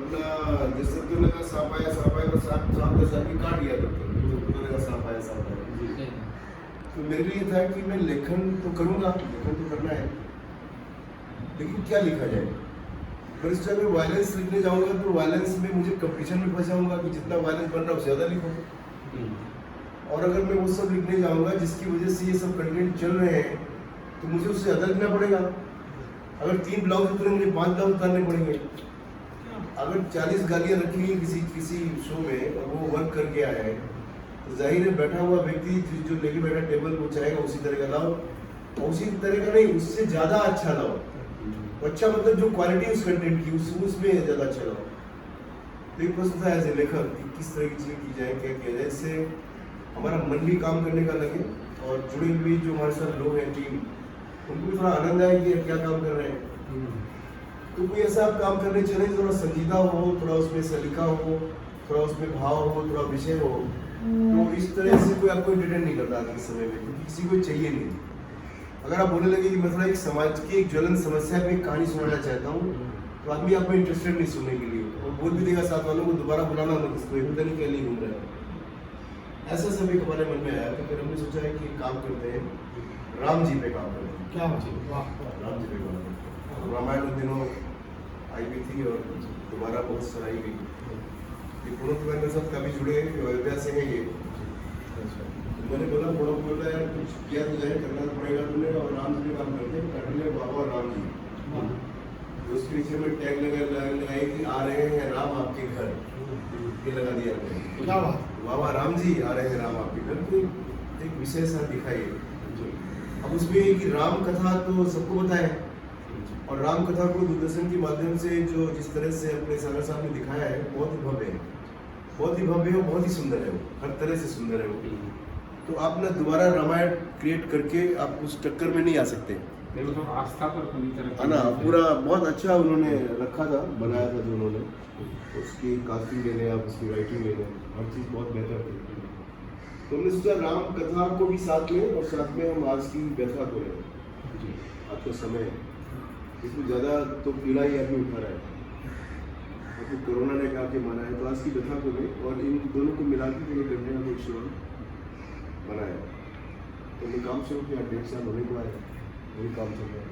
अपना जैसे तूने कहा सांप आया तो सांप जैसा भी काट दिया तूने कहा सांप आया। तो मेरे लिए था कि मैं लेखन तो करूँगा, लेखन तो करना है, लेकिन क्या लिखा जाए। पर इस टाइम में वायलेंस लिखने जाऊँगा तो वायलेंस में मुझे कंपटीशन में फंस जाऊँगा कि जितना वायलेंस बन रहा है उससे ज़्यादा लिखूँगा। और अगर मैं वो सब लिखने जाऊँगा जिसकी वजह से ये सब कंटेंट चल रहे हैं तो मुझे उससे ज़्यादा लिखना पड़ेगा। अगर 3 ब्लॉग उतरे मुझे 5 ब्लॉग उतारने पड़ेंगे। अगर 40 गालियाँ रखी हैं किसी शो में और वो वर्क करके आए हैं तो जाहिर है बैठा हुआ व्यक्ति जो लेके बैठा टेबल को चाहेगा उसी तरह का लाओ, और उसी तरह का नहीं, उससे ज़्यादा अच्छा लाओ। अच्छा मतलब जो क्वालिटी उस कंटेंट की उसमें ज़्यादा अच्छा लाओ। तो एक प्रश्न था एज ए लेखक कि किस तरह की चीज़ें की जाए, क्या किया जाए, इससे हमारा मन भी काम करने का लगे और जुड़े हुए जो हमारे साथ लोग हैं टीम, उनको भी थोड़ा आनंद आए कि क्या काम कर रहे हैं। तो कोई ऐसा आप काम करने चले थोड़ा संजीदा हो, थोड़ा उसमें सलीका हो, थोड़ा उसमें भाव हो, थोड़ा विषय हो, तो इस तरह से कोई आपको एंटरटेन नहीं करता आज के समय में, क्योंकि किसी को चाहिए नहीं। अगर आप बोलने लगे कि मैं थोड़ा एक समाज की एक ज्वलन समस्या पे एक कहानी सुनाना चाहता हूँ तो आदमी आपको इंटरेस्टेड नहीं सुनने के लिए, और बोल भी देगा साथ वालों को दोबारा बुलाना मत, इसको पता नहीं क्या लिए घूम रहा है। ऐसा सब एक हमारे मन में आया तो फिर हमने सोचा है कि काम करते हैं, राम जी पे काम करते हैं। क्या बात, राम जी पे काम करते हैं। रामायण उन दिनों आई भी थी और दोबारा बहुत सराही गई। ये पूर्ण कुमार मेरे साथ काफ़ी जुड़े हैं, अयोध्या से हैं ये। तो मैंने बोला पूर्ण बोल रहा है कुछ किया तो जाए, करना पड़ेगा तुमने, और राम जी पे काम करते हैं, कटले बाबा राम जी। तो उसके नीचे में टैग लगाए कि आ रहे हैं राम आपके घर, ये लगा दिया मैंने। क्या बात, बाबा राम जी आ रहे हैं राम आपके घर, तो एक विषय सा दिखाइए। अब उसमें कि राम कथा तो सबको पता है, और राम कथा को दूरदर्शन के माध्यम से जो जिस तरह से अपने सागर साहब ने दिखाया है बहुत ही भव्य है, बहुत ही भव्य है, बहुत ही सुंदर है वो, हर तरह से सुंदर है वो। तो आप ना दोबारा रामायण क्रिएट करके आप उस टक्कर में नहीं आ सकते तो आस्था पर पूरी तरह है ना। पूरा बहुत अच्छा उन्होंने रखा था, बनाया था जो उन्होंने, उसकी कास्टिंग ले लें आप, उसकी राइटिंग ले लें, हर चीज़ बहुत बेहतर थी। तो हमने सोचा राम कथा को भी साथ लें और साथ में हम आज की व्यथा को लें। आज का समय इसमें ज़्यादा तो पीड़ा ही आदमी उठा रहा है, तो कोरोना ने काफ़ी माना है, तो आज की व्यथा को लें और इन दोनों को मिला के एक घंटे का एक शो बनाया। तो हमने काम शुरू किया, 1.5 साल होने को आया, वही काम चल रहा है।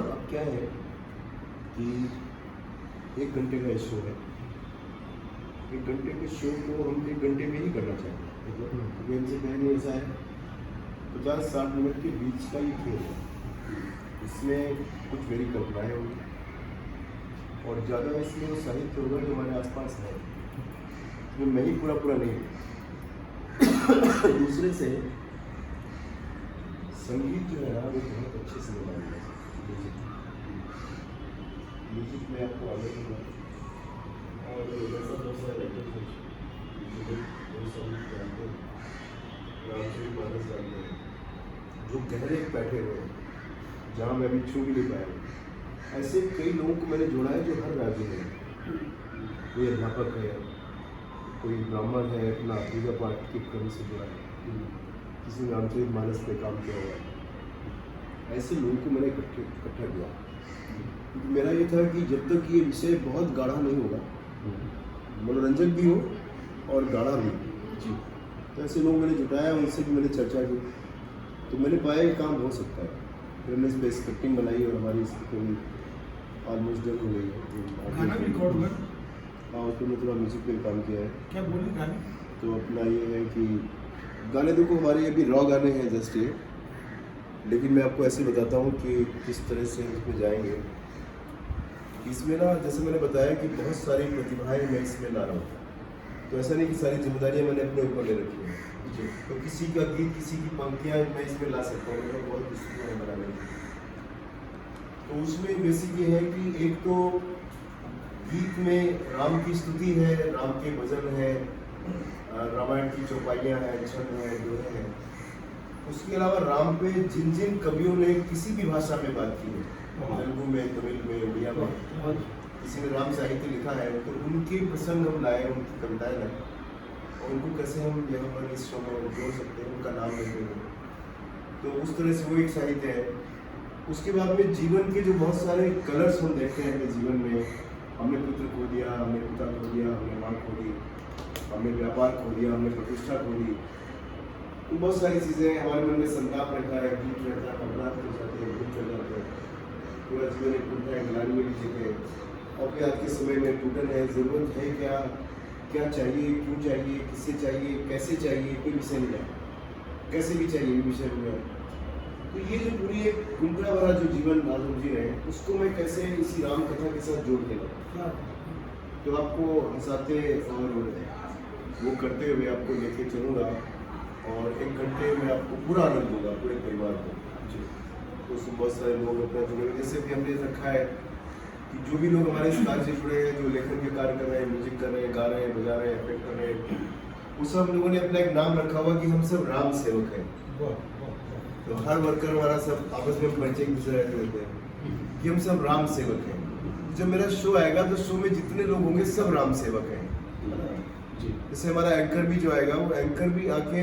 अब क्या है कि 1 घंटे का शो है, 1 घंटे के शो को हम 1 घंटे में ही करना चाहते हैं। मतलब इनसे कहने ऐसा है 50-60 मिनट के बीच का ही खेल है, इसमें कुछ मेरी कल्पनाएँ होंगी और ज़्यादा इसमें वो साहित्य होगा जो हमारे आसपास है, तो मैं ही पूरा नहीं दूसरे से संगीत जो है ना वो बहुत अच्छे से बनाया है। म्यूजिक में आपको आगे दूंगा और जैसा दूसरा रामचरित मानस जानते हैं जो गहरे बैठे हुए हैं, जहाँ मैं अभी छू भी नहीं पाया। ऐसे कई लोगों को मैंने जोड़ा है जो हर राज्य में है, कोई अध्यापक है, कोई ब्राह्मण है, अपना पूजा पाठ के क्रम से जुड़ा है, किसी ने रामचरित मानस पे काम किया हुआ है। ऐसे लोगों को मैंने इकट्ठा किया, क्योंकि मेरा ये था कि जब तक ये विषय बहुत गाढ़ा नहीं होगा, मनोरंजक भी हो और गाढ़ा भी जी, तो ऐसे लोग मैंने जुटाया, उनसे भी मैंने चर्चा की, तो मैंने पाया कि काम हो सकता है। फिर हमने इस पर स्क्रिप्टिंग बनाई और हमारी स्क्रिप्टिंग ऑलमोस्ट डन हो गई है। गाना भी रिकॉर्ड हुआ, हाँ, उस पर मैं थोड़ा म्यूजिक पे काम किया है। क्या बोली गाने? तो अपना ये है कि गाने देखो हमारे अभी रॉ गाने हैं जस्ट ये, लेकिन मैं आपको ऐसे बताता हूँ कि किस तरह से इसमें जाएंगे। इसमें ना जैसे मैंने बताया कि बहुत सारी प्रतिभाएं मैं इसमें ला रहा हूँ, तो ऐसा नहीं कि सारी जिम्मेदारियाँ मैंने अपने ऊपर ले रखी हैं। तो किसी का गीत, किसी की पंक्तियाँ मैं इसमें ला सकता हूँ, मेरा बहुत दृष्टिकोण है बनाने की। तो उसमें बेसिक ये है कि एक तो गीत में राम की स्तुति है, राम के भजन है, रामायण की चौपाइयाँ हैं, छंद है, दोहे हैं। उसके अलावा राम पे जिन जिन कवियों ने किसी भी भाषा में बात की है, तेलुगु में, तमिल में, उड़िया में, किसी ने राम साहित्य लिखा है, तो उनके प्रसंग हम लाए, उनकी कविताएं लाए और उनको कैसे हम यहाँ पर इस शो में जोड़ सकते हैं, उनका नाम लेते हुए। तो उस तरह से वो एक साहित्य है। उसके बाद में जीवन के जो बहुत सारे कलर्स हम देखते हैं अपने जीवन में, हमने पुत्र खो दिया, हमने पिता खो दिया, हमने माँ खो दी, हमने व्यापार खो दिया, हमने प्रतिष्ठा खो दी। तो बहुत सारी चीज़ें हमारे मन में संताप रहता है, दुख रहता है, अपराध कर जाते हैं, दुख कर जाते हैं, पूरा जीवन एक टूटा है, ग्लानि में जीते हैं। और फिर आज के समय में टूटन है, ज़रूरत है क्या, क्या चाहिए, क्यों चाहिए, किससे चाहिए, कैसे चाहिए, कोई विषय नहीं है, कैसे भी चाहिए विषय नहीं है। तो ये जो पूरी एक गुंडा वाला जो जीवन आज हम जी रहे हैं, उसको मैं कैसे इसी राम कथा के साथ जोड़ के लाऊं, तो आपको हंसाते और वो करते हुए आपको लेके चलूँगा और 1 घंटे में आपको पूरा आनंद दूंगा पूरे परिवार को जी। तो उसमें बहुत सारे लोग अपना जुड़े हुए, जैसे भी हमने रखा है कि जो भी लोग हमारे इस कार्य से जुड़े हैं, जो लेखन के कार्य कर रहे हैं, म्यूजिक कर रहे हैं, गा रहे हैं, बजा रहे हैं, इफेक्ट कर रहे हैं, वो सब लोगों ने अपना एक नाम रखा हुआ कि हम सब राम सेवक हैं। तो हर वर्कर हमारा सब आपस में परिचय दूसरे रहते हैं कि हम सब राम सेवक हैं। जब मेरा शो आएगा तो शो में जितने लोग होंगे सब राम सेवक हैं जी। जैसे हमारा एंकर भी जो आएगा, वो एंकर भी आके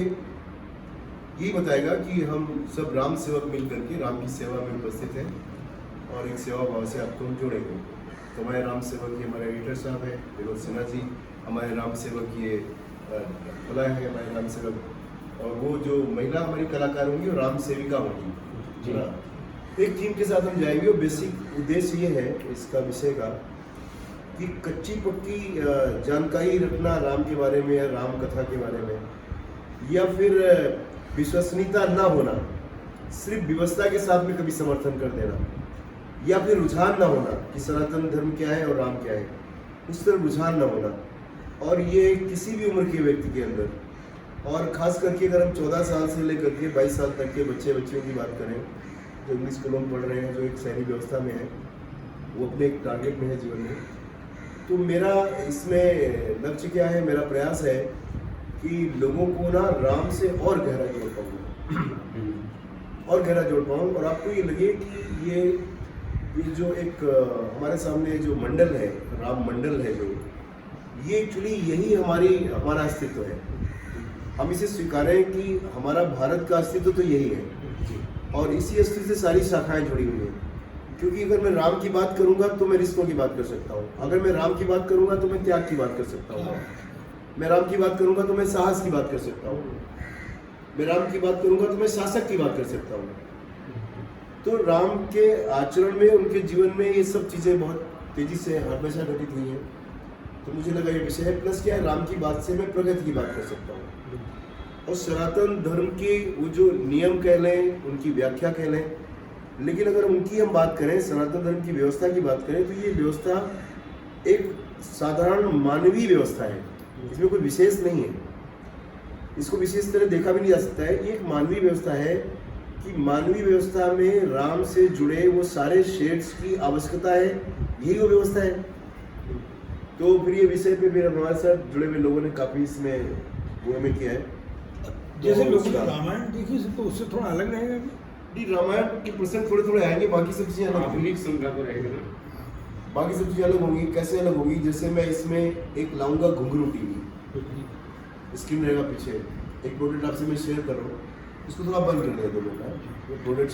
यही बताएगा कि हम सब राम सेवक मिल करके राम की सेवा में उपस्थित हैं और एक सेवा भाव से आपको हम जोड़ेंगे। तो हमारे राम सेवक ये हमारे एडिटर साहब हैं विनोद सिन्हा जी, हमारे राम सेवक ये खुला है हमारे राम सेवक, और वो जो महिला हमारी कलाकार होंगी वो राम सेविका होंगी जी। एक टीम के साथ हम जाएंगे और बेसिक उद्देश्य ये है इसका विषय का कि कच्ची पक्की जानकारी रखना राम के बारे में या राम कथा के बारे में, या फिर विश्वसनीयता ना होना, सिर्फ व्यवस्था के साथ में कभी समर्थन कर देना, या फिर रुझान ना होना कि सनातन धर्म क्या है और राम क्या है, उस तरह रुझान ना होना। और ये किसी भी उम्र के व्यक्ति के अंदर, और ख़ास करके अगर हम 14 साल से लेकर के 22 साल तक के बच्चियों की बात करें जो इंग्लिश स्कूलों में पढ़ रहे हैं, जो एक शहरी व्यवस्था में है, वो अपने एक टारगेट में है जीवन में। तो मेरा इसमें लक्ष्य क्या है, मेरा प्रयास है कि लोगों को ना राम से और गहरा जोड़ पाऊँ और गहरा जोड़ पाऊँ, और आपको ये लगे कि ये जो एक हमारे सामने जो मंडल है, राम मंडल है जो, ये एक्चुअली यही हमारा अस्तित्व है। हम इसे स्वीकारें कि हमारा भारत का अस्तित्व तो यही है और इसी अस्तित्व से सारी शाखाएं जुड़ी हुई हैं। क्योंकि अगर मैं राम की बात करूंगा तो मैं रिश्तों की बात कर सकता हूँ, अगर मैं राम की बात करूंगा तो मैं त्याग की बात कर सकता हूँ, मैं राम की बात करूंगा तो मैं साहस की बात कर सकता हूँ, मैं राम की बात करूंगा तो मैं शासक की बात कर सकता हूँ। तो राम के आचरण में, उनके जीवन में ये सब चीज़ें बहुत तेजी से हमेशा घटित हुई हैं। तो मुझे लगा ये विषय है, प्लस क्या है, राम की बात से मैं प्रगति की बात कर सकता हूँ और सनातन धर्म के वो जो नियम कह लें, उनकी व्याख्या कह लें, लेकिन अगर उनकी हम बात करें, सनातन धर्म की व्यवस्था की बात करें, तो ये व्यवस्था एक साधारण मानवीय व्यवस्था है, इसमें कोई विशेष नहीं है, इसको विशेष तरह देखा भी नहीं जा सकता है। ये एक मानवीय व्यवस्था है कि मानवीय व्यवस्था में राम से जुड़े वो सारे शेड्स की आवश्यकता है, यही वो व्यवस्था है। तो फिर ये विषय पे फिर हमारे साथ जुड़े हुए लोगों ने काफ़ी इसमें वो में किया है। जैसे लोगों ने रामायण देखी तो उससे थोड़ा अलग रहेगा जी, रामायण के प्रसंग थोड़े थोड़े आएंगे, बाकी सब चीज़ें अलग होंगी। आधुनिक संदर्भ रहेगा ना, बाकी सब चीज़ें अलग होंगी। कैसे अलग होगी, जैसे मैं इसमें एक लाऊंगा घुंघरू टीवी, स्क्रीन रहेगा पीछे, एक प्रोडक्ट आपसे मैं शेयर कर रहा हूँ, इसको थोड़ा बंद कर दिया 2 मिनट, प्रोडक्ट